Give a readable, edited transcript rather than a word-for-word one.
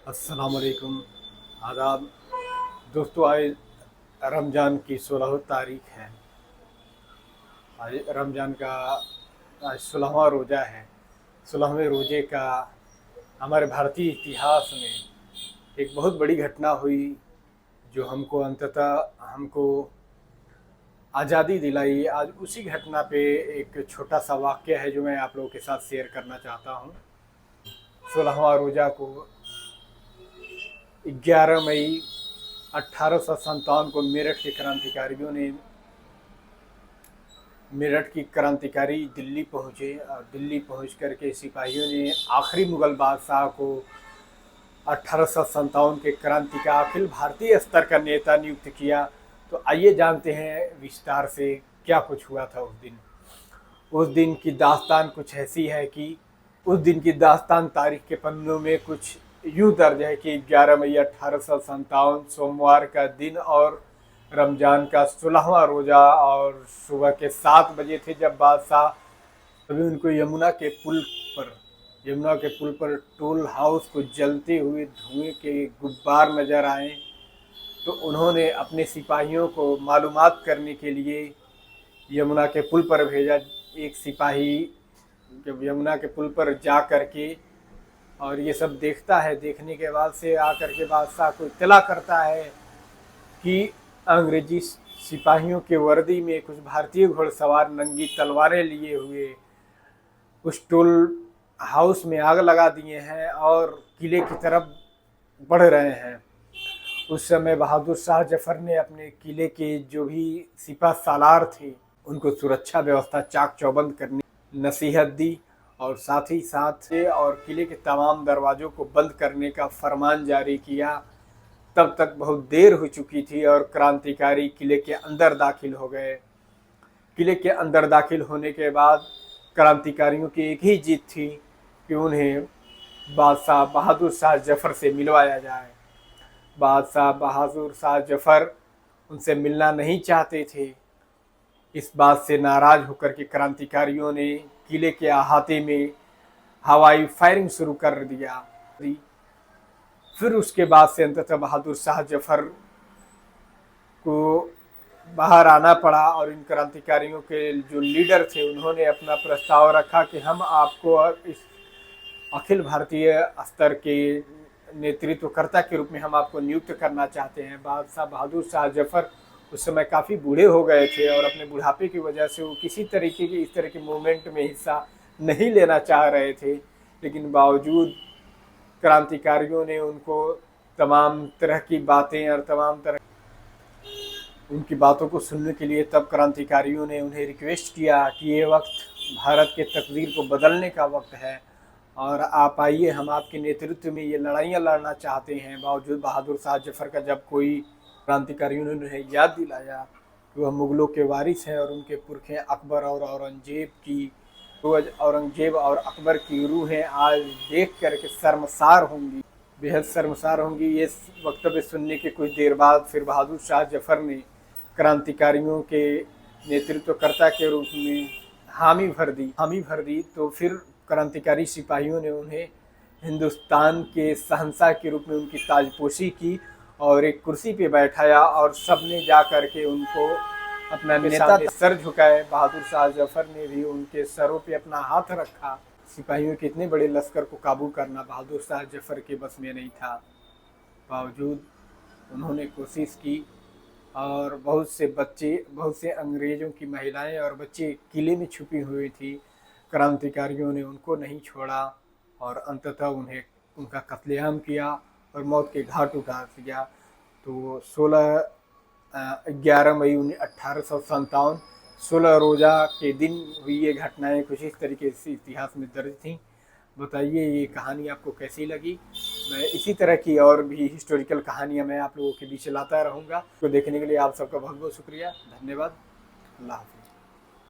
अस्सलाम वालेकुम। आदाब दोस्तों, आज रमज़ान की 16 तारीख है। आज रमज़ान का आज 16वां रोज़ा है। 16वें रोज़े का हमारे भारतीय इतिहास में एक बहुत बड़ी घटना हुई जो हमको आज़ादी दिलाई। आज उसी घटना पे एक छोटा सा वाक़या है जो मैं आप लोगों के साथ शेयर करना चाहता हूँ। 16वां रोज़ा को 11 मई 1857 को मेरठ की क्रांतिकारी दिल्ली पहुँचे और दिल्ली पहुँच कर के सिपाहियों ने आखिरी मुग़ल बादशाह को 1857 के क्रांति का अखिल भारतीय स्तर का नेता नियुक्त किया। तो आइए जानते हैं विस्तार से क्या कुछ हुआ था उस दिन। उस दिन की दास्तान कुछ ऐसी है कि उस दिन की दास्तान तारीख के पन्नों में कुछ यूँ दर्ज है कि 11 मई 1857 सोमवार का दिन और रमज़ान का 16वां रोज़ा और सुबह के 7 बजे थे जब बादशाह तभी उनको यमुना के पुल पर टोल हाउस को जलते हुए धुएं के गुब्बार नज़र आए। तो उन्होंने अपने सिपाहियों को मालूमात करने के लिए यमुना के पुल पर भेजा। एक सिपाही जब यमुना के पुल पर जा कर के और ये सब देखता है, देखने के बाद से आकर के बादशाह को इत्तला करता है कि अंग्रेजी सिपाहियों के वर्दी में कुछ भारतीय घुड़सवार नंगी तलवारें लिए हुए उस टोल हाउस में आग लगा दिए हैं और किले की तरफ बढ़ रहे हैं। उस समय बहादुर शाह जफर ने अपने किले के जो भी सिपा सालार थे उनको सुरक्षा व्यवस्था चाक चौबंद करने नसीहत दी और साथ ही साथ और किले के तमाम दरवाज़ों को बंद करने का फरमान जारी किया। तब तक बहुत देर हो चुकी थी और क्रांतिकारी किले के अंदर दाखिल हो गए। किले के अंदर दाखिल होने के बाद क्रांतिकारियों की एक ही जिद थी कि उन्हें बादशाह बहादुर शाह जफर से मिलवाया जाए। बादशाह बहादुर शाह जफर उनसे मिलना नहीं चाहते थे। इस बात से नाराज़ होकर के क्रांतिकारियों ने किले के अहाते में हवाई फायरिंग शुरू कर दिया। फिर उसके बाद से अंततः बहादुर शाह जफर को बाहर आना पड़ा और इन क्रांतिकारियों के जो लीडर थे उन्होंने अपना प्रस्ताव रखा कि हम आपको इस अखिल भारतीय स्तर के नेतृत्वकर्ता के रूप में हम आपको नियुक्त करना चाहते हैं। बादशाह बहादुर शाह जफर उस समय काफ़ी बूढ़े हो गए थे और अपने बुढ़ापे की वजह से वो किसी तरीके की इस तरह के मूवमेंट में हिस्सा नहीं लेना चाह रहे थे। लेकिन बावजूद क्रांतिकारियों ने उनको तमाम तरह की बातें और तमाम तरह उनकी बातों को सुनने के लिए तब क्रांतिकारियों ने उन्हें रिक्वेस्ट किया कि ये वक्त भारत के तकदीर को बदलने का वक्त है और आप आइए, हम आपके नेतृत्व में ये लड़ाइयाँ लड़ना चाहते हैं। बावजूद बहादुर शाह जफर का जब कोई क्रांतिकारियों ने उन्हें याद दिलाया कि वह मुग़लों के वारिस हैं और उनके पुरखे अकबर और औरंगजेब और अकबर की रूहें आज देख करके शर्मसार होंगी, बेहद शर्मसार होंगी। ये वक्तव्य सुनने के कुछ देर बाद फिर बहादुर शाह जफर ने क्रांतिकारियों के नेतृत्वकर्ता के रूप में हामी भर दी। तो फिर क्रांतिकारी सिपाहियों ने उन्हें हिंदुस्तान के शहंशाह के रूप में उनकी ताजपोशी की और एक कुर्सी पे बैठाया और सब ने जा कर के उनको अपना नेता सर झुकाए। बहादुर शाह जफर ने भी उनके सरों पे अपना हाथ रखा। सिपाहियों के इतने बड़े लश्कर को काबू करना बहादुर शाह जफर के बस में नहीं था। बावजूद उन्होंने कोशिश की और बहुत से अंग्रेज़ों की महिलाएं और बच्चे किले में छुपी हुई थी। क्रांतिकारियों ने उनको नहीं छोड़ा और अंततः उन्हें उनका कत्लेआम किया और मौत के घाट उतार दिया। तो 11 मई 1857 16 रोज़ा के दिन हुई ये घटनाएं कुछ इस तरीके से इतिहास में दर्ज थीं। बताइए ये कहानी आपको कैसी लगी। मैं इसी तरह की और भी हिस्टोरिकल कहानियां मैं आप लोगों के बीच लाता रहूँगा। तो देखने के लिए आप सबका बहुत बहुत शुक्रिया, धन्यवाद। अल्लाह हाफ़िज़।